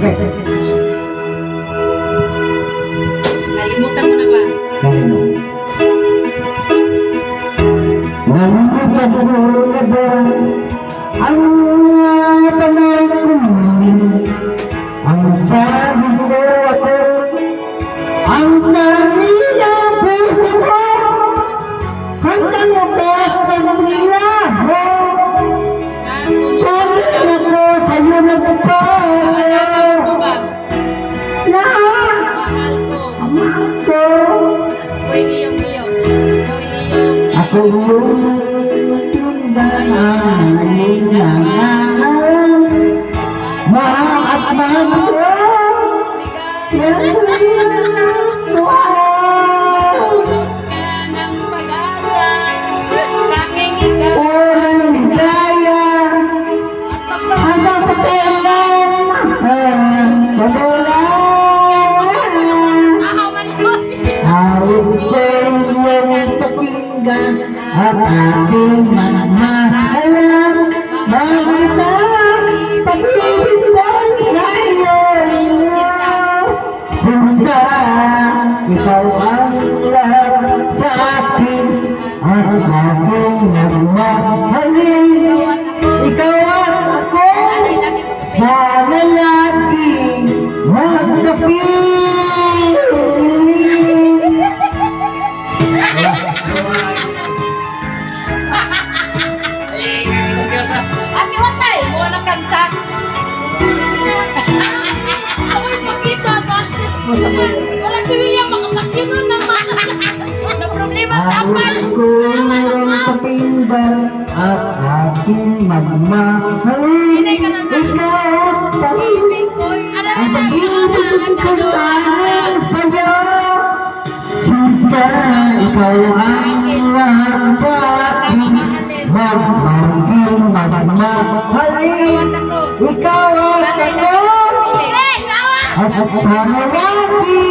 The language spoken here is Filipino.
Okay. Nalimutan mo na ba? Nalimutan mo na ba ang panahon ko? Ang sabi ko ako, ang tanging na puso ko, hanggang wakas kanila mo. Kaya ako sa'yo nagpapahal Mahal ko ba? na Mahal ko. mahal ko. Ako'y iyong-iyo. Ako yung tindahan ng kailangan. Mahal at mahal ko. Yan Matulog ka ng pag-asa. Tanging ikaw Orang ligaya. at Ang pagpapailan. Padulan. Awit ko yung pakinggan at aking mamahalan. Bakit ang pag-ibig ko sa'yo? Sinta, ikaw ang lahat sa akin at aking nagmahalin. Ikaw at ako, sana lagi magkapiling. Ate Wasay, mo na kanta. Ako'y pakita ba? Walang si William makapagkinon naman. Na problema tapal. Awit ko yung pakinggan at aking magmahalin. Ikaw at Ibig ko'y ang pag-ibig ko sa'yo. Sinta, ikaw ang lahat sa akin. Magmahal, magmahalin. Ikaw at ako. At sana lagi